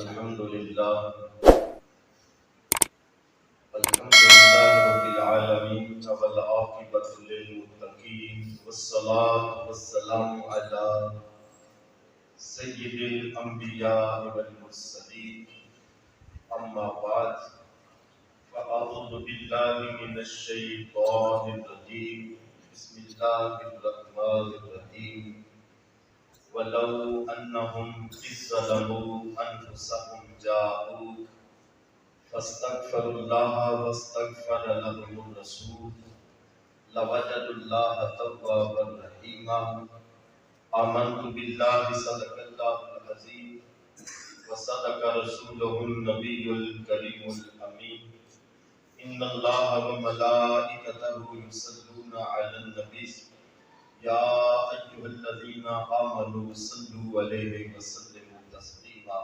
الحمد للہ رب العالمین والعاقبۃ للمتقین والصلاة والسلام علی سید الانبیاء والمرسلین اما بعد فاعوذ باللہ من الشیطان الرجیم بسم اللہ الرحمن الرحیم وَلَوْ أَنَّهُمْ إِذْ ظَلَمُوا أَنفُسَهُمْ جَاءُوكَ فَاسْتَغْفَرُوا اللَّهَ وَاسْتَغْفَرَ لَهُمُ الرَّسُولُ لَوَجَدُوا اللَّهَ تَوَّابًا رَحِيمًا آمَنْتُ بِاللَّهِ صَدَقَ اللَّهُ الْعَظِيمُ وَصَدَقَ رَسُولُهُ النَّبِيُّ الْكَرِيمُ الْأَمِينُ إِنَّ اللَّهَ وَمَلَائِكَتَهُ يُصَلُّونَ عَلَى النَّبِيِّ یا ایھا الذین آمنوا صلوا علیہ وسلموا تسلیما۔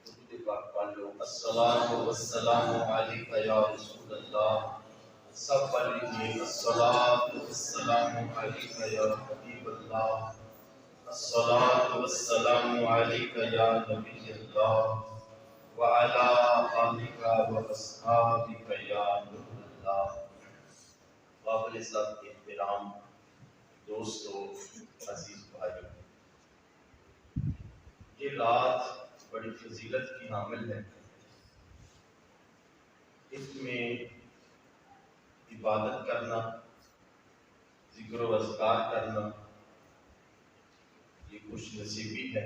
درود پاک پڑھ لو۔ الصلاۃ والسلام علیک یا رسول اللہ، سب پڑھ لیجیے۔ الصلاۃ والسلام علیک یا حبیب اللہ، الصلاۃ والسلام علیک یا نبی اللہ وعلی آلک واصحابک یا نور اللہ۔ قابل سب احترام دوستو، عزیز بھائیو، یہ رات بڑی فضیلت کی حامل ہے۔ اس میں عبادت کرنا، ذکر و اذکار کرنا، یہ خوش نصیبی ہے۔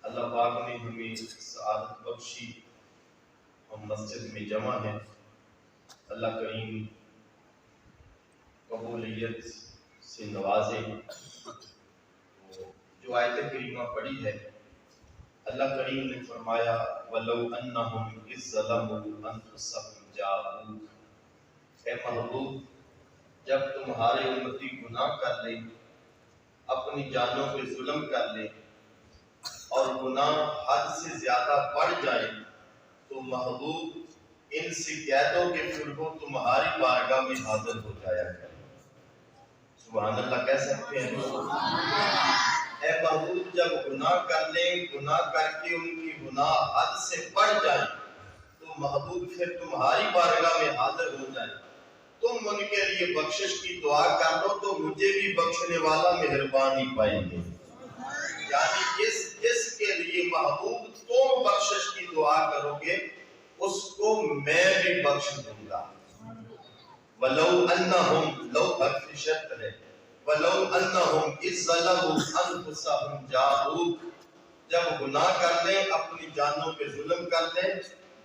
اللہ پاک نے ہمیں سعادت بخشی، ہم مسجد میں جمع ہیں۔ اللہ کریم قبولیت سے نوازے۔ جو آیت کریمہ پڑھی ہے، اللہ کریم نے فرمایا وَلَوْ أَنَّهُمْ إِذْ ظَلَمُوا أَنفُسَهُمْ جَاءُوكَ، اے محبوب، جب تمہارے امتی گناہ کر لیں، اپنی جانوں پہ ظلم کر لیں اور گناہ حد سے زیادہ بڑھ جائیں، تو محبوب ان سے کہہ دو کہ پھر وہ تمہاری بارگاہ میں حاضر ہو جایا کریں۔ سبحان اللہ کہہ سکتے ہیں؟ اے محبوب، جب گناہ کر لیں، گناہ کر کے ان کی گناہ حد سے بڑھ جائیں، تو محبوب پھر تمہاری بارگاہ میں حاضر ہو جائیں، تم ان کے لیے بخشش کی دعا کر لو تو مجھے بھی بخشنے والا مہربان ہی پائیں گے۔ یعنی جس کے لیے محبوب تم بخشش کی دعا کرو گے، اس کو میں بھی بخش دوں گا۔ وَلَوْ أَنَّهُمْ، لو حرف شرط ہے، وَلَوْ أَنَّهُمْ إِذْ ظَلَمُوا أَنفُسَهُمْ جَاءُوكَ، جب گناہ کر لیں، اپنی جانوں پہ ظلم کر لیں،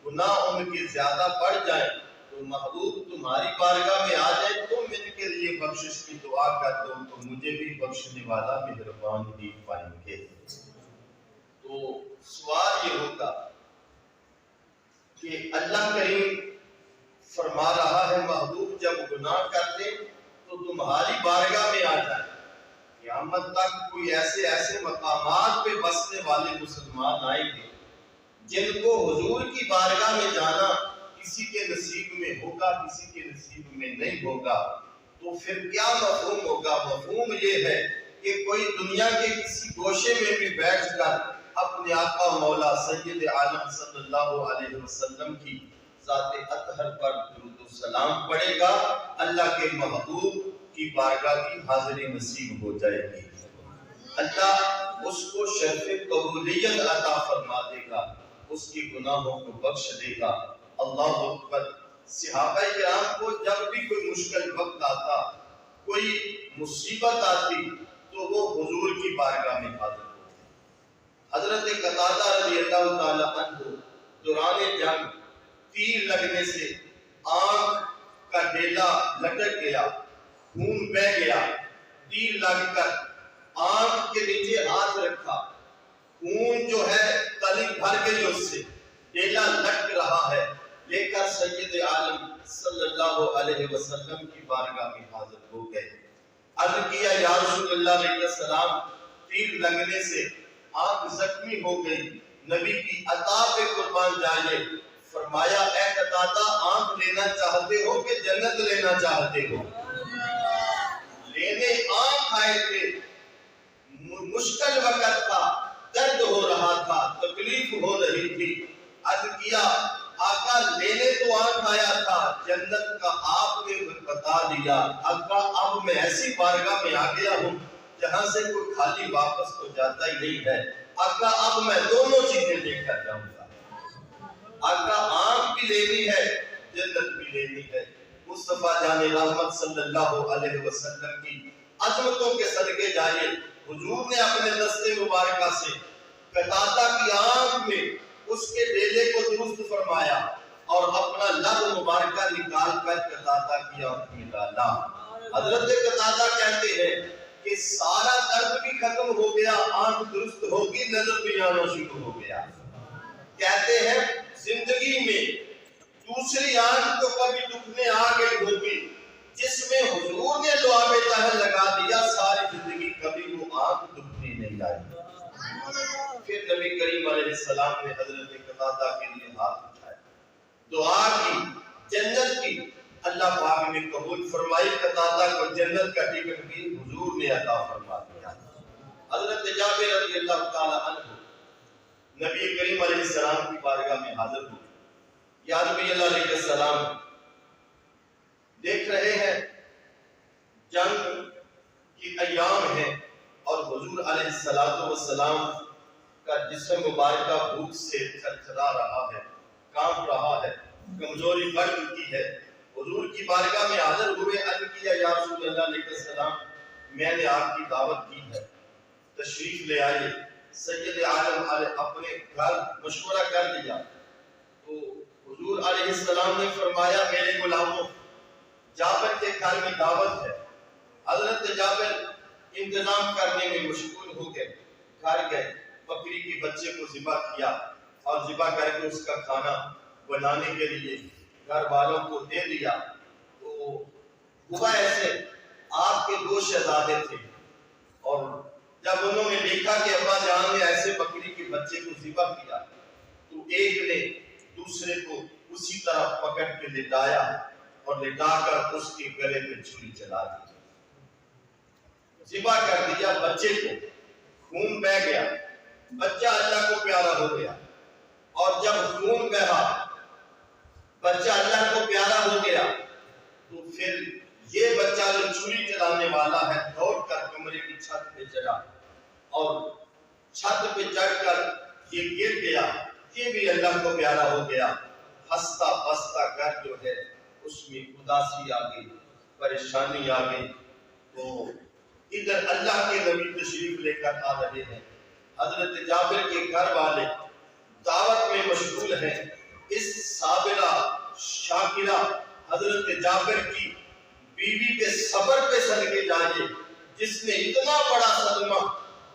گناہ ان کے زیادہ بڑھ جائیں، تو محبوب تمہاری بارگاہ میں آ جائے، تم ان کے لیے بخشش کی دعا کر دو تو مجھے بھی بخشنے والا مہربان ہی پائیں گے۔ تو سوال یہ ہوگا کہ اللہ کریم فرما رہا ہے محبوب جب گناہ کر دیں تو تمہاری بارگاہ میں آ جائیں۔ قیامت تک کوئی ایسے مقامات پہ بسنے والے مسلمان آئیں گے جن کو حضور کی بارگاہ میں جانا کسی کے نصیب میں ہوگا، کسی کے نصیب میں نہیں ہوگا۔ تو پھر کیا مفہوم ہوگا؟ مفہوم یہ ہے کہ کوئی دنیا کے کسی گوشے میں بھی بیٹھ کر اپنے آقا مولا سید عالم صلی اللہ علیہ وسلم کی ذات اطہر پر درود و سلام پڑھے گا، اللہ کے محبوب کی بارگاہ کی حاضری نصیب ہو جائے گی۔ اللہ اس کو شرف قبولیت عطا فرما دے گا، اس کی گناہوں کو بخش دے گا۔ اللہ اکبر۔ صحابہ کرام کو جب بھی کوئی مشکل وقت آتا، کوئی مصیبت آتی، تو وہ حضور کی بارگاہ میں حاضر ہوتے۔ حضرت قتادہ رضی اللہ تعالی عنہ دوران جنگ تیر لگنے سے آنکھ کا ڈیلا لٹک گیا، خون بہہ گیا، تیر لگ کر آنکھ کے نیچے ہاتھ رکھا، خون جو ہے تلی بھر گئی، اس سے ڈیلا لٹک رہا ہے، لے کر سید عالم صلی اللہ علیہ وسلم کی بارگاہ میں حاضر ہو گئے۔ عرض کیا یا رسول اللہ علیہ السلام، تیر لگنے سے آنکھ زخمی ہو گئی، نبی کی عطا پہ قربان جائیے۔ فرمایا اے قتادہ، آنکھ لینا چاہتے ہو کہ جنت لینا چاہتے ہو؟ لینے آنکھ آئے تھے، مشکل وقت تھا، درد ہو رہا تھا، تکلیف بھی عرض کیا آقا لینے تو آنکھ آیا تھا، جنت کا آپ نے بتا دیا۔ آقا اب میں ایسی بارگاہ میں آ گیا ہوں جہاں سے کوئی خالی واپس تو جاتا ہی نہیں ہے۔ آقا اب میں دونوں چیزیں لے کر جاؤں گا۔ آقا آنکھ بھی لینی ہے، جنت بھی لینی ہے۔ مصطفیٰ جان رحمت صلی اللہ علیہ وسلم کی عظمتوں کے صدقے جائے حضور نے اپنے دستے مبارکہ سے قتادہ کی آنکھ میں اس کے بیلے کو درست فرمایا اور اپنا لب مبارکہ نکال کر قتادہ کی آنکھ میں ڈالا۔ حضرت قتادہ کہتے ہیں کہ سارا درد بھی ختم ہو گیا، آنکھ درست ہوگی، نظر بھی آنا شروع ہو گیا۔ کہتے ہیں زندگی میں دوسری آنکھ تو کبھی دکھنے آ گئی ہوگی، جس میں حضور نے لعاب طاہر لگا دیا، ساری زندگی کبھی وہ آنکھ دکھنے نہیں آئی۔ پھر نبی کریم علیہ السلام نے حضرت قتادہ کے لیے ہاتھ اٹھائے، دعا کی، جنت کی، اللہ پاک نے قبول فرمائی۔ قتادہ کو جنت کا ٹکٹ بھی حضور نے عطا فرما دیا۔ حضرت جابر رضی اللہ تعالی عنہ نبی کریم علیہ السلام کی بارگاہ میں حاضر ہوئے۔ یا نبی اللہ علیہ السلام، دیکھ رہے ہیں جنگ کی ایام ہیں اور حضور علیہ السلام کا جسم مبارکہ بھوک سے تھرتھرا رہا ہے، کانپ رہا ہے، کمزوری بڑھ چکی ہے۔ حضور کی بارگاہ میں حاضر ہوئے، عرض کیا یا رسول اللہ علیہ السلام، میں نے آپ کی دعوت کی ہے، تشریف لے آئیے۔ سید عالم اپنے گھر مشورہ کر دیا تو حضور علیہ السلام نے فرمایا میرے غلاموں، جابر کے گھر میں دعوت ہے۔ حضرت جابر انتظام کرنے میں مشغول ہو گئے، گھر گئے، بکری کے بچے کو ذبح کیا اور ذبح کر کے اس کا کھانا بنانے کے لیے گھر والوں کو دے دیا۔ تو ہوا ایسے، آپ کے دو شہزادے تھے اور جب انہوں نے دیکھا کہ ابا جان نے ایسے بکری کے بچے کو ذبح کیا تو ایک نے دوسرے کو اسی طرح پکڑ کے لٹایا اور لٹا کر اس کے گلے پہ چھری چلا دی، ذبح کر دیا بچے کو، خون بہہ گیا، بچہ اللہ کو پیارا ہو گیا۔ اور جب خون بہا، بچہ اللہ کو پیارا ہو گیا تو پھر یہ بچہ جو چھری چلانے والا ہے دوڑ کر کمرے کی چھت پہ چڑھا اور چھت پہ چڑھ کر یہ گر گیا، یہ بھی اللہ کو پیارا ہو گیا۔ ہستا بستا گھر جو ہے اس میں اداسی آ گئی، پریشانی آ گئی۔ تو ادھر اللہ کے نبی تشریف لے کر آ رہے ہیں، حضرت جابر کے گھر والے دعوت میں مشغول ہیں۔ اس صابرہ شاکرہ حضرت جابر کی بیوی کے صبر پہ صدقے جائے، جس نے اتنا بڑا صدمہ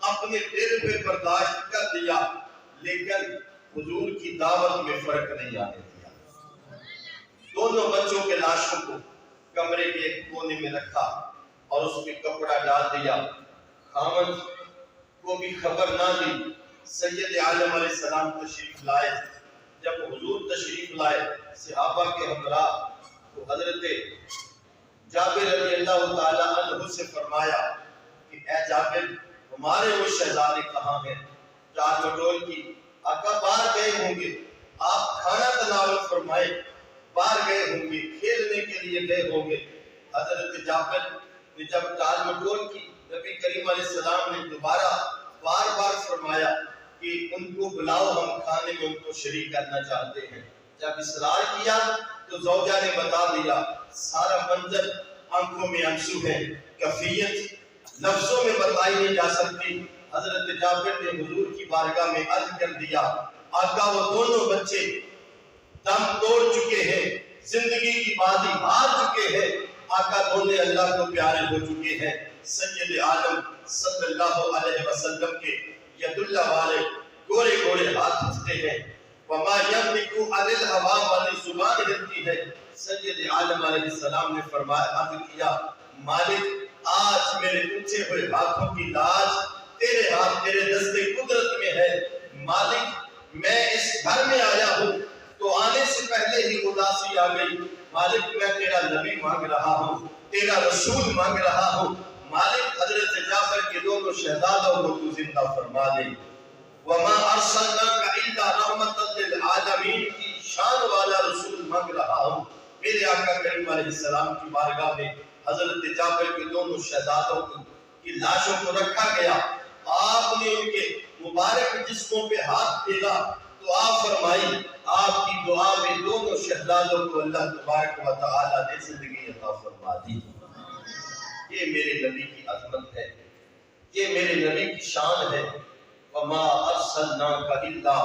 اپنے دل پہ برداشت کر دیا لیکن حضور کی دعوت میں فرق نہیں آنے دیا۔ دونوں بچوں کے لاشوں کو کمرے کے ایک کونے میں رکھا اور اس پہ کپڑا ڈال دیا، خاوند کو بھی خبر نہ دی۔ سید عالم علیہ السلام تشریف لائے، جب حضور تشریف لائے صحابہ کے ہمراہ تو حضرت جابر رضی اللہ تعالی عنہ سے فرمایا کہ اے جابر، ہمارے وہ شہزادے کہاں ہیں؟ چال مٹول کی، آقا باہر گئے ہوں گے، آپ کھانا تناول فرمائے، باہر گئے ہوں گے، کھیلنے کے لیے گئے ہوں گے۔ حضرت جابر نے جب چال مٹول کی، نبی کریم علیہ السلام نے دوبارہ بار بار فرمایا کہ ان کو بلاؤ، ہم کھانے میں ان کو شریک کرنا چاہتے ہیں۔ جب اصرار کیا تو زوجہ نے بتا دیا، سارا منظر آنکھوں میں آنسو ہے، کیفیت لفظوں میں بتائی نہیں جا سکتی۔ حضرت جابر نے حضور کی بارگاہ میں عرض کر دیا، آقا وہ دونوں بچے دم توڑ چکے ہیں، زندگی کی بازی ہار چکے ہیں، آقا دونوں اللہ کو پیارے ہو چکے ہیں۔ سید عالم صلی اللہ علیہ وسلم کے ید اللہ والے گورے گورے ہاتھ اٹھتے ہیں، وما یملکو عن الہوا والی زبان ہلتی ہے۔ سید عالم علیہ السلام نے فرمایا، عرض کیا، مالک آج میرے اونچے ہوئے ہاتھوں کی لاج تیرے ہاتھ، تیرے دستے قدرت میں ہے۔ مالک میں اس گھر میں آیا ہوں تو آنے سے پہلے ہی اداسی آ گئی۔ مالک میں تیرا نبی مانگ رہا ہوں، تیرا رسول مانگ رہا ہوں۔ مالک حضرت جعفر کے دونوں شہزادوں کو تو زندہ فرما دے۔ وما ارسلناک الا رحمۃ شان والا رسول مانگ رہا ہوں۔ میرے آقا کریم علیہ السلام کی بارگاہ میں حضرت جابر کے دونوں شہزادوں کی لاشوں کو رکھا گیا۔ آپ نے ان کے مبارک جسموں پہ ہاتھ پھیرا تو آپ فرمائی، آپ کی دعا میں دونوں شہزادوں کو اللہ تبارک و تعالی نے زندگی عطا فرما دی۔ یہ میرے نبی کی عظمت ہے، یہ میرے نبی کی شان ہے۔ وما ارسلناک الا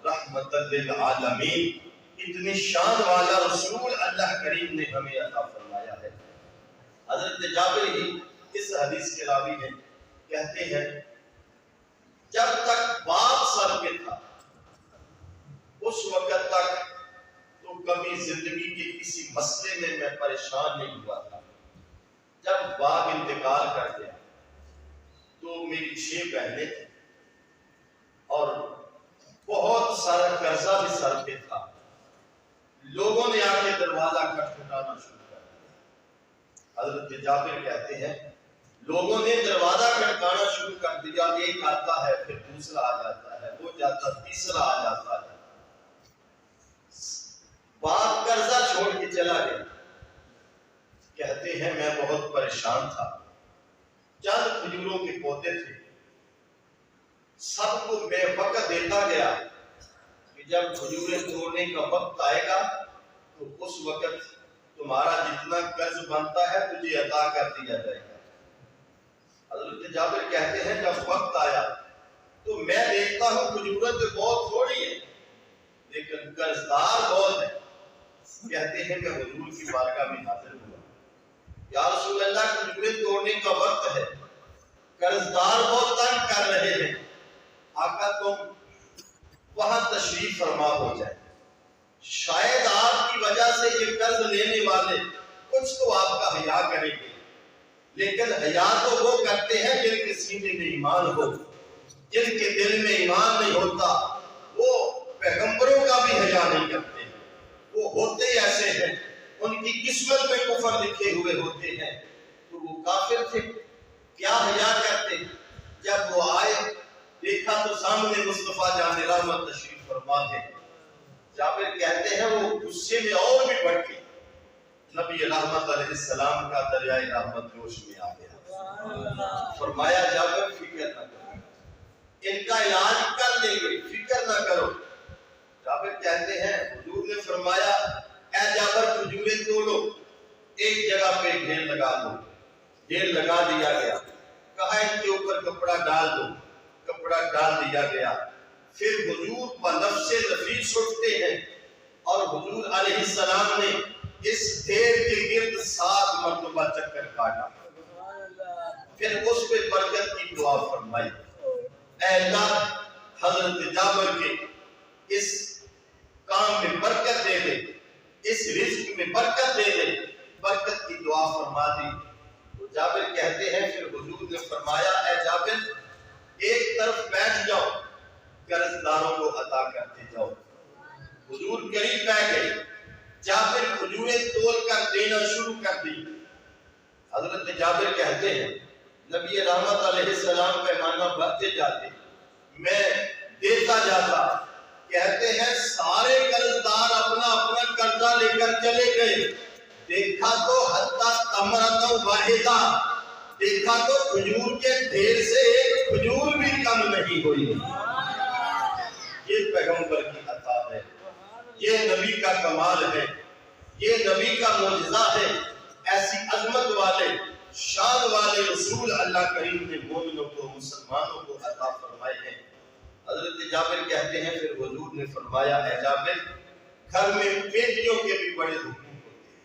رحمت للعالمین، اتنی شان والا رسول اللہ کریم نے ہمیں عطا فرمایا ہے۔ حضرت جابر ہی اس حدیث کے راوی ہیں، کہتے ہیں جب تک باپ سر پہ تھا اس وقت تک تو کبھی زندگی کے کسی مسئلے میں میں پریشان نہیں ہوا تھا۔ جب باپ انتقال کر گیا تو میری 6 بہنیں تھیں اور بہت سارا قرضہ بھی سر پہ تھا۔ لوگوں نے آ کے دروازہ کھٹکھٹانا شروع کر دیا۔ حضرت جابر کہتے ہیں لوگوں نے دروازہ کھٹکھٹانا شروع کر دیا، ایک آتا ہے پھر دوسرا آ جاتا ہے، وہ جاتا تیسرا آ جاتا ہے۔ باپ قرضہ چھوڑ کے چلا گیا۔ کہتے ہیں میں بہت پریشان تھا، چند کھجوروں کے پودے تھے، سب کو میں وقت دیتا گیا کہ جب کھجوریں توڑنے کا وقت آئے گا تو اس وقت تمہارا جتنا قرض بنتا ہے تجھے عطا کر دیا جائے گا۔ حضرت جابر کہتے ہیں جب وقت آیا تو میں دیکھتا ہوں کھجوریں تو بہت تھوڑی ہیں لیکن قرضدار بہت ہے۔ کہتے ہیں میں حضور کی بارگاہ میں حاضر ہوا، یا رسول اللہ کھجوریں توڑنے کا وقت ہے، قرضدار بہت تنگ کر رہے ہیں، آقا تم وہاں تشریف فرما ہو جائے، شاید آپ کی وجہ سے یہ قرض لینے والے کچھ تو آپ کا حیا کریں گے، لیکن حیا تو وہ کرتے ہیں جن کے سینے میں ایمان ہو، جن کے دل میں ایمان نہیں ہوتا وہ پیغمبروں کا بھی حیا نہیں کرتے، وہ ہوتے ایسے ہیں، ان کی قسمت میں کفر لکھے ہوئے ہوتے ہیں۔ تو وہ کافر تھے، کیا حیا کرتے؟ جب وہ آئے دیکھا تو سامنے مصطفیٰ جان رحمت تشریف فرما ہے۔ جابر کہتے ہیں وہ غصے میں اور بھی بڑھ گئے، نبی رحمت علیہ السلام کا دریائے رحمت جوش میں آ گیا۔ فرمایا جابر فکر نہ کرو، ان کا علاج کر لیں گے، فکر نہ کرو۔ جابر کہتے ہیں حضور نے فرمایا اے جابر کھجوریں توڑو، ایک جگہ پہ ڈھیر لگا دو، ڈھیر لگا دیا گیا، کہا ان کے اوپر کپڑا ڈال دو، کپڑا ڈال دیا گیا۔ پھر حضور بنفس نفیس اٹھتے ہیں اور حضور علیہ السلام نے اس ڈھیر کے گرد 7 مرتبہ چکر کاٹا، پھر اس پہ برکت کی دعا فرمائی، اے اللہ حضرت جابر کے اس کام میں برکت دے دے، اس رزق میں برکت دے دے، برکت کی دعا فرما دی۔ تو جابر کہتے ہیں پھر حضور نے فرمایا اے جابر ایک طرف بیٹھ جاؤ، قرضداروں کو عطا کرتے جاؤ۔ حضور قریب بیٹھ گئے، جابر کھجوریں توڑ کر دینا شروع کر دی۔ حضرت جابر کہتے ہیں نبی رحمت علیہ السلام پیمانہ بھرتے جاتے، میں دیتا جاتا، کہتے ہیں سارے قرضدار اپنا اپنا قرضہ لے کر چلے گئے، دیکھا تو حتی تمرۃ واحدہ، دیکھا تو کھجور کے ڈھیر سے ایک کھجور بھی کم نہیں ہوئی۔ یہ پیغمبر کی عطا ہے، یہ نبی کا کمال ہے، یہ نبی کا معجزہ ہے۔ ایسی عظمت والے شان والے رسول اللہ کریم نے مومنوں کو مسلمانوں کو عطا فرمائے ہیں۔ حضرت جابر کہتے ہیں پھر حضور نے فرمایا اے جابر گھر میں بیٹیوں کے بھی بڑے حقوق ہوتے ہیں،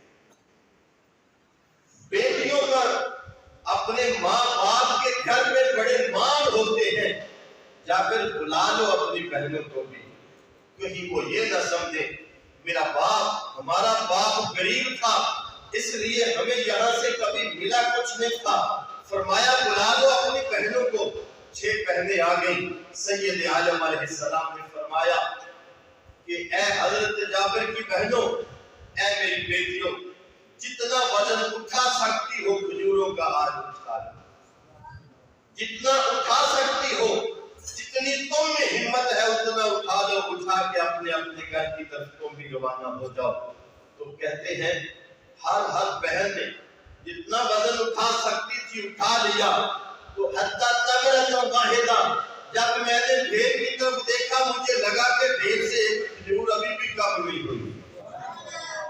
بیٹیوں کا اپنے ماں باپ کے گھر میں بڑے مان ہوتے ہیں۔ جابر بلا لو اپنی بہنوں کو بھی، کہیں وہ یہ نہ سمجھے میرا باپ ہمارا باپ غریب تھا اس لیے ہمیں یہاں سے کبھی ملا کچھ نہیں تھا۔ فرمایا بلا لو اپنی بہنوں کو۔ 6 بہنیں آ گئی، سید عالم علیہ السلام نے فرمایا کہ اے حضرت جابر کی بہنوں، اے میری بیٹیوں، جتنا وزن اٹھا سکتی ہو کھجوروں کا آج اٹھا لو، جتنا اٹھا سکتی ہو، جتنی تم میں ہمت ہے اتنا اٹھا لو، اٹھا کے اپنے اپنے گھر کی طرف تم بھی روانہ ہو جاؤ۔ تو کہتے ہیں ہر بہن نے جتنا وزن اٹھا سکتی تھی اٹھا لیا، تو حتیٰ تمرۃ واحدہ، جب میں نے ڈھیر کی طرف دیکھا مجھے لگا کہ ڈھیر سے کھجور ابھی بھی کم نہیں ہوئی۔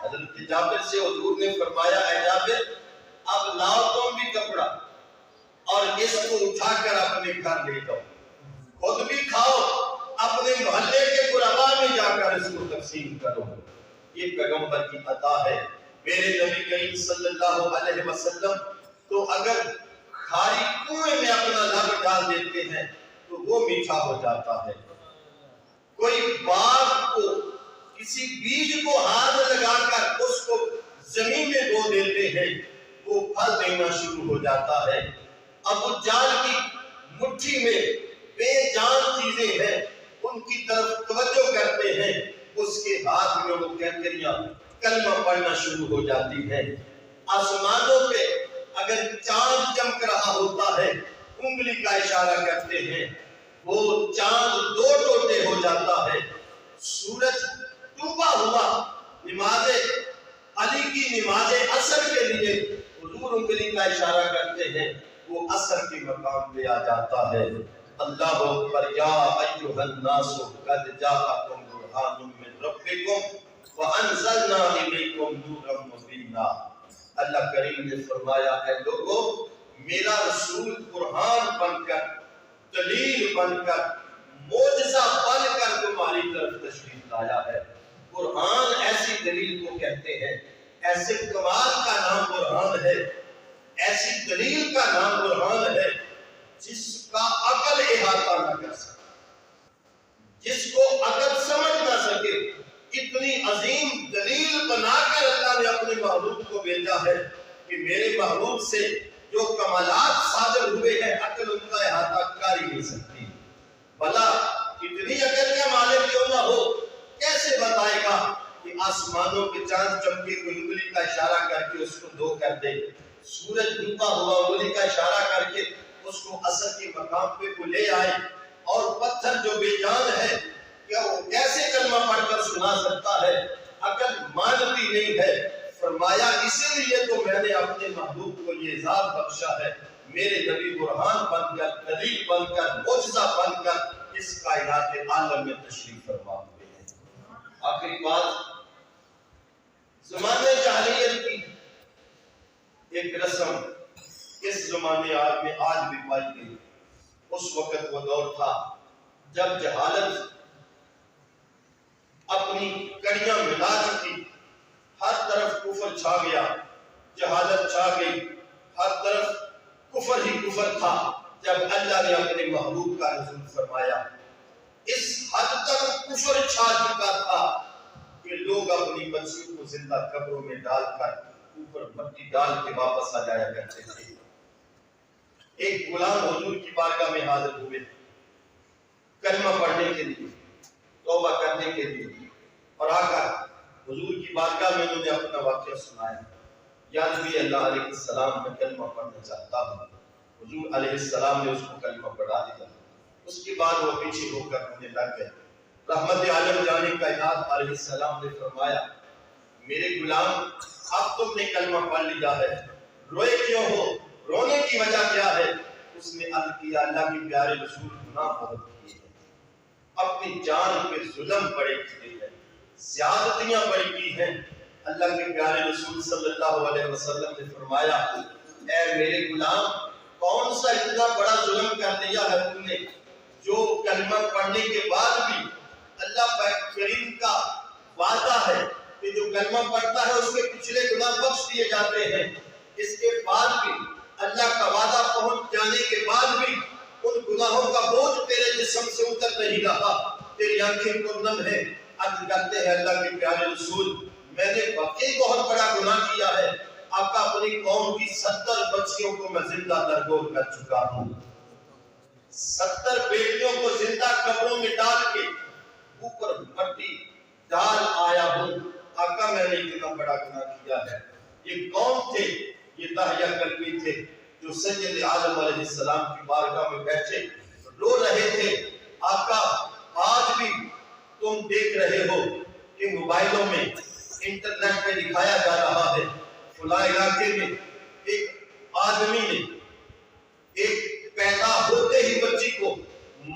حضرت جابر سے حضور نے فرمایا اے جابر اب لاؤ تم بھی کپڑا اور اس کو اٹھا کر اپنے گھر لے جاؤ، خود بھی کھاؤ، اپنے محلے کے قربا میں جا کر اس کو تقسیم کرو۔ یہ پیغمبر کی عطا ہے۔ میرے نبی کریم صلی اللہ علیہ وسلم تو اگر کھاری کنویں میں اپنا لب ڈال دیتے ہیں تو وہ میٹھا ہو جاتا ہے۔ کوئی باغ کو کسی بیج کو ہاتھ لگا کر اس کو زمین میں بو دیتے ہیں، وہ پھل دینا شروع ہو جاتا ہے۔ ابو جہل کی مٹھی میں بے جان چیزیں ہیں، ان کی طرف توجہ کرتے ہیں، اس کے ہاتھ میں وہ کنکریاں کلمہ پڑھنا شروع ہو جاتی ہے۔ آسمانوں پہ اگر چاند چمک رہا ہوتا ہے انگلی کا اشارہ کرتے ہیں، وہ چاند دو ٹوٹے ہو جاتا ہے۔ سورج ڈوبا ہوا نماز علی کی نماز عصر کے لیے حضور انگلی کا اشارہ کرتے ہیں، وہ عصر کے مقام پہ آ جاتا ہے۔ اللہ اکبر، یا ایھا الناس قد جاءکم برہان من ربکم وانزلنا الیکم نورا مبینا۔ اللہ کریم نے فرمایا اے لوگو میرا رسول برہان بن کر، دلیل بن کر، معجزہ بن کر تمہاری طرف تشریف لایا ہے۔ برہان ایسی دلیل کو کہتے ہیں، ایسے کمال کا نام برہان ہے، ایسی دلیل کا نام برہان ہے جس کا عقل احاطہ نہ کر سکے، جس کو عقل سمجھ نہ سکے۔ اتنی عظیم دلیل بنا کر اللہ نے اپنے محبوب کو بھیجا ہے کہ میرے محبوب سے جو کمالات صادر ہوئے ہیں عقل ان کا احاطہ کر ہی نہیں سکتی۔ بھلا اتنی عقل کے مالک کیوں نہ ہو، کیسے بتائے گا کہ آسمانوں کے چاند چمکے کو انگلی کا اشارہ کر کے اس کو دو کر دے، سورج ڈوبا ہوا انگلی کا اشارہ کر کے اس کو عصر کے مقام پہ کو لے آئے، اور پتھر جو بے جان ہے کیا وہ کیسے کلمہ پڑھ کر سنا سکتا ہے؟ عقل مانتی نہیں ہے۔ فرمایا اسی لیے تو میں نے اپنے محبوب کو یہ اعزاز بخشا ہے، میرے نبی برہان بن کر، دلیل بن کر، معجزہ بن کر اس کائنات عالم میں تشریف فرما ہوئے ہیں۔ آخری بات، زمانے جاہلیت کی ایک رسم اس زمانے میں آج بھی پائی گئی۔ اس وقت وہ دور تھا جب جہالت اپنی کڑیاں ملا چکی، ہر طرف کفر چھا گیا، جہالت چھا گئی، ہر طرف کفر ہی کفر تھا۔ جب اللہ نے اپنے محبوب کا نزول فرمایا، اس حد تک کفر چھا چکا تھا کہ لوگ اپنی بچیوں کو زندہ قبروں میں ڈال کر اوپر مٹی ڈال کے واپس آ جایا کرتے تھے۔ ایک غلام حضور کی بارگاہ میں حاضر ہوئے کلمہ پڑھنے کے لیے، توبہ کرنے کے لیے، اور آ کر حضور کی بارگاہ میں انہوں نے اپنا واقعہ سنایا۔ یا نبی اللہ علیہ السلام میں کلمہ پڑھنا چاہتا ہوں۔ حضور علیہ السلام نے اس کو کلمہ پڑھا دیا۔ اس کے بعد وہ پیچھے ہو کر رونے لگ گئے۔ رحمت عالم جانے کائنات علیہ السلام نے فرمایا میرے غلام اب تم نے کلمہ پڑھ لیا ہے، روئے کیوں ہو، رونے کی وجہ کیا ہے؟ اس نے عرض کیا اللہ کے پیارے رسول گناہ بہت کیے ہیں، اپنی جان پہ ظلم بڑے کیے ہیں، زیادتیاں بڑی کی ہیں۔ اللہ کے پیارے رسول صلی اللہ علیہ وسلم نے فرمایا اے میرے غلام کون سا اتنا بڑا ظلم کر دیا ہے تم نے، جو کلمہ پڑھنے کے بعد بھی اللہ کریم کا وعدہ ہے کہ جو کلمہ پڑھتا ہے اس کے پچھلے گناہ بخش دیے جاتے ہیں۔ اس کے بعد بھی اللہ کا وعدہ پہنچ جانے کے بعد بھی ان گناہوں کا بوجھ تیرے جسم سے اتر نہیں رہا، تیری آنکھیں پرنم ہے۔ عرض کرتے ہیں اللہ کے پیارے رسول میں نے واقعی بہت بڑا گناہ کیا ہے، آقا اپنی قوم کی 70 بچیوں کو میں زندہ درگور کر چکا ہوں، 70 بیٹیوں کو زندہ قبروں میں ڈال کے اوپر مٹی ڈال آیا ہوں۔ آقا میں نے اتنا بڑا گناہ کیا ہے۔ یہ کون تھے؟ یہ داہیہ قلبی تھے جو سید عالم علیہ السلام کی بارگاہ میں بیٹھے رو رہے تھے۔ آقا آج بھی تم دیکھ رہے ہو کہ موبائلوں میں انٹرنیٹ پہ دکھایا جا رہا ہے فلاں علاقے میں ایک آدمی نے ایک پیدا ہوتے ہی بچی کو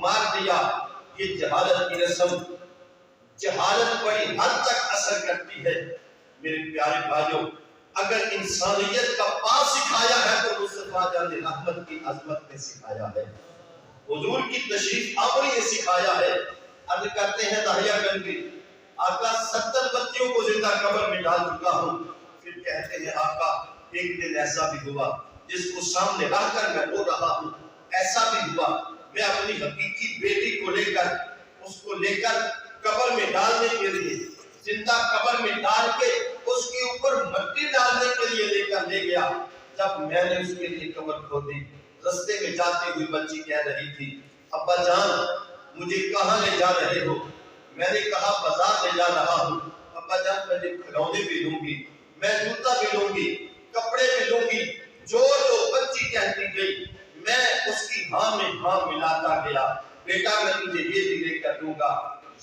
مار دیا. یہ جہالت کی رسم، جہالت بڑی حد تک اثر کرتی ہے. میرے پیارے بھائیوں، اگر انسانیت کا پاس سکھایا ہے تو مصطفیٰ جان رحمت کی عظمت نے سکھایا ہے، حضور کی تشریف آوری نے سکھایا ہے. عرض کرتے ہیں داہیہ گنج کی آقا 70 بچیوں کو زندہ قبر میں ڈال چکا ہوں. پھر کہتے ہیں آقا ایک دن ایسا بھی ہوا جس کو سامنے رکھ کر میں رو رہا ہوں. ایسا بھی ہوا میں اپنی حقیقی بیٹی کو لے کر قبر میں ڈالنے کے لیے، زندہ قبر میں ڈال کے اس کے اوپر مٹی ڈالنے کے لیے لے گیا. جب میں نے اس کے لیے قبر کھودی، رستے میں جاتی ہوئی بچی کہہ رہی تھی ابا جان مجھے کہاں لے جا رہے ہو؟ میں نے کہا بازار لے جا رہا ہوں. ابا جان میں نے کھلونے بھی لوں گی، میں جوتا بھی لوں گی، کپڑے بھی لوں گی. جو بچی کہتی گئی میں اس کی ہاں میں ہاں ملاتا گیا. بیٹا میں تجھے یہ بھی لے کر دوں گا،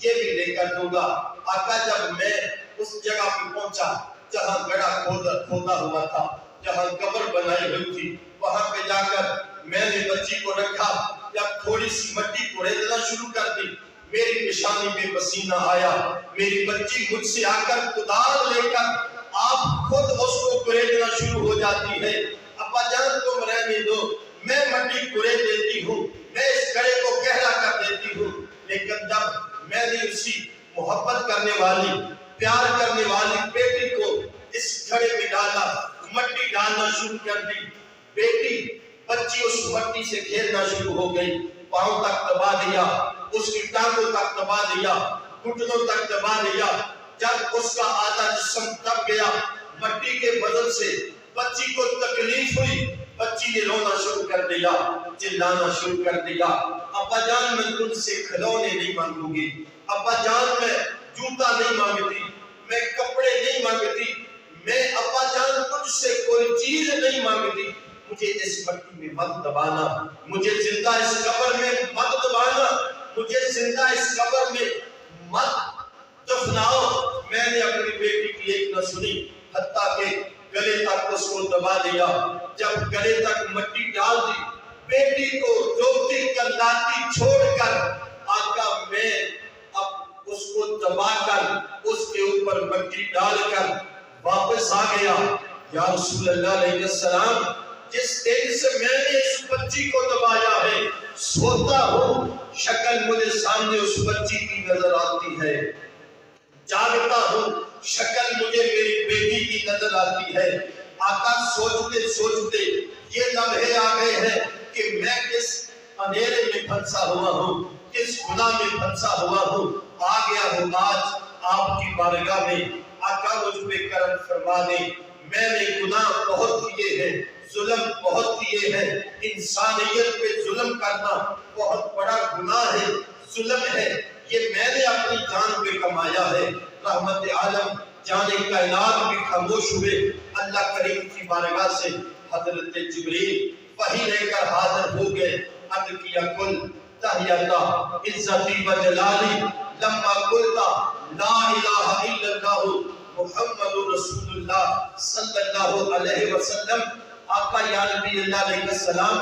یہ بھی لے کر دوں گا. آقا جب میں اس جگہ پہ پہنچا جہاں گڑھا کھودا ہوا تھا، جہاں قبر بنائی ہوئی تھی، وہاں پہ جا کر میں نے بچی کو رکھا. جب تھوڑی سی مٹی کوڑیدنا شروع کر دی، میری پیشانی میں پسینہ آیا. میری بچی مجھ سے آ کر کدال لے کر آپ خود اس کو کوڑیدنا شروع ہو جاتی ہے. ابا جان تم رہنے دو، میں مٹی کوڑے دیتی ہوں، میں اس گڑھے کو گہرا کر دیتی ہوں. لیکن جب میں نے اسی محبت کرنے والی، پیار کرنے والی بیٹی کو اس گھڑے میں ڈالا، مٹی ڈالنا شروع کر دی، بچی اس مٹی سے کھیلنا شروع ہو گئی. پاؤں تک دبا دیا، اس کی ٹانگوں تک دبا دیا، گھٹنوں تک دبا دیا. جب اس کا آدھا جسم دب گیا مٹی کے بدل سے، بچی کو تکلیف ہوئی، بچی نے رونا شروع کر دیا، چلانا شروع کر دیا. ابا جان میں تم سے کھلونے نہیں مانگوں گی، ابا جان میں جوتا نہیں مانگتی، میں کپڑے نہیں مانگتی، میں ابا جان تجھ سے کوئی چیز نہیں مانگتی. مجھے اس مٹی میں مت دبانا، مجھے زندہ اس قبر میں مت دبانا، مجھے زندہ اس قبر میں مت دفناؤ. میں نے اپنی بیٹی کی ایک نہ سنی، حتیٰ کہ گلے تک اس کو دبا دیا. جب گلے تک مٹی ڈال دی، بیٹی کو روتی کلاتی چھوڑ کر آقا میں اب اس کو دبا کر اس کے اوپر مٹی ڈال کر واپس آ گیا. یا رسول اللہ علیہ السلام، جس دن سے میں نے اس بچی کو دبایا ہے، سوتا ہوں شکل مجھے سامنے اس بچی کی نظر آتی ہے، جاگتا ہوں شکل مجھے میری بیٹی کی نظر آتی ہے. آقا سوچتے سوچتے یہ لمحے آ گئے ہیں کہ میں کس اندھیرے میں پھنسا ہوا ہوں، کس گناہ میں پھنسا ہوا ہوں. آ گیا ہوں آج آپ کی بارگاہ میں. آقا مجھ پہ کرم فرما دیں، میں نے گناہ بہت کیے ہیں، ظلم بہت کیے ہیں. انسانیت پہ ظلم کرنا بہت بڑا گناہ ہے، ظلم ہے. یہ میں نے اپنی جان پہ کمایا ہے. رحمت عالم جانے کائنات بھی خاموش ہوئے. اللہ کریم کی بارگاہ سے حضرت جبریل وحی لے کر حاضر ہو گئے. عرض کیا کل تحیتا عزتی و جلالی لما قلتا لا الہ الا اللہ محمد رسول اللہ صلی اللہ علیہ وسلم. آقا یا نبی اللہ علیہ السلام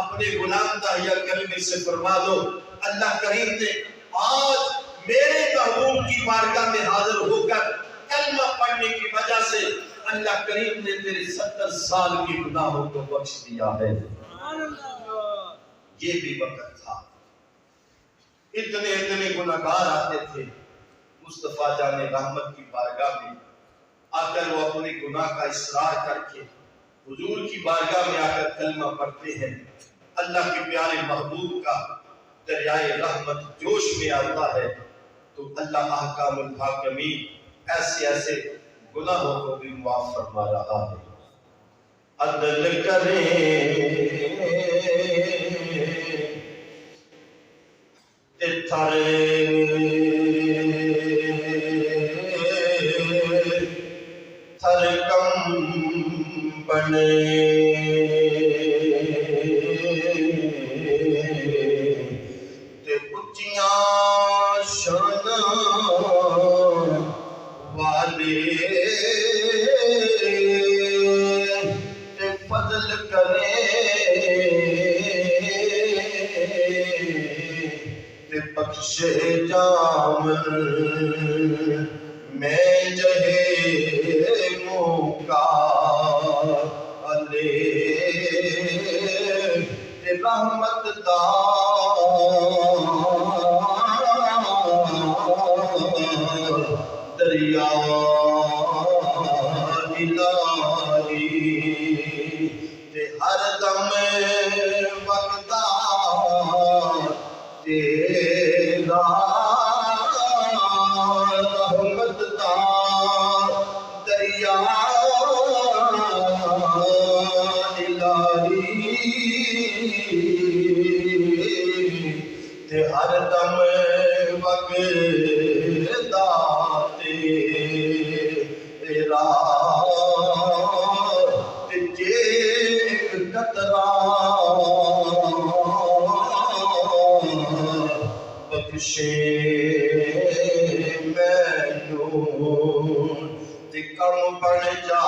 اپنے غلام داہیہ کلمے سے فرما دو اللہ کریم نے آج میرے محبوب کی بارگاہ میں حاضر ہو کر کلمہ پڑھنے کی وجہ سے اللہ کریم نے تیرے 70 سال کی گناہوں کو بخش دیا ہے. یہ بھی وقت تھا، اتنے گناہگار آتے تھے مصطفیٰ جان رحمت کی بارگاہ میں آ کر وہ اپنے گناہ کا اصرار کر کے حضور کی بارگاہ میں آ کر کلمہ پڑھتے ہیں. اللہ کے پیارے محبوب کا دریائے رحمت جوش میں آتا ہے تو اللہ احکام الحاکمین ایسے گناہوں کو بھی معاف فرما رہا ہے. عدل کرے تھر کم بنے تے اچیاں شاناں تے فضل کرے تے بخشے جامن میں جہے موقع علی تے رحمت دا دریا الہی تے ہر دم وقتا تیرا رحمت دا دریا الہی تے ہر دم وقتا تیرا تے جے ایک قطرہ بخشے مینوں تے کم بن جا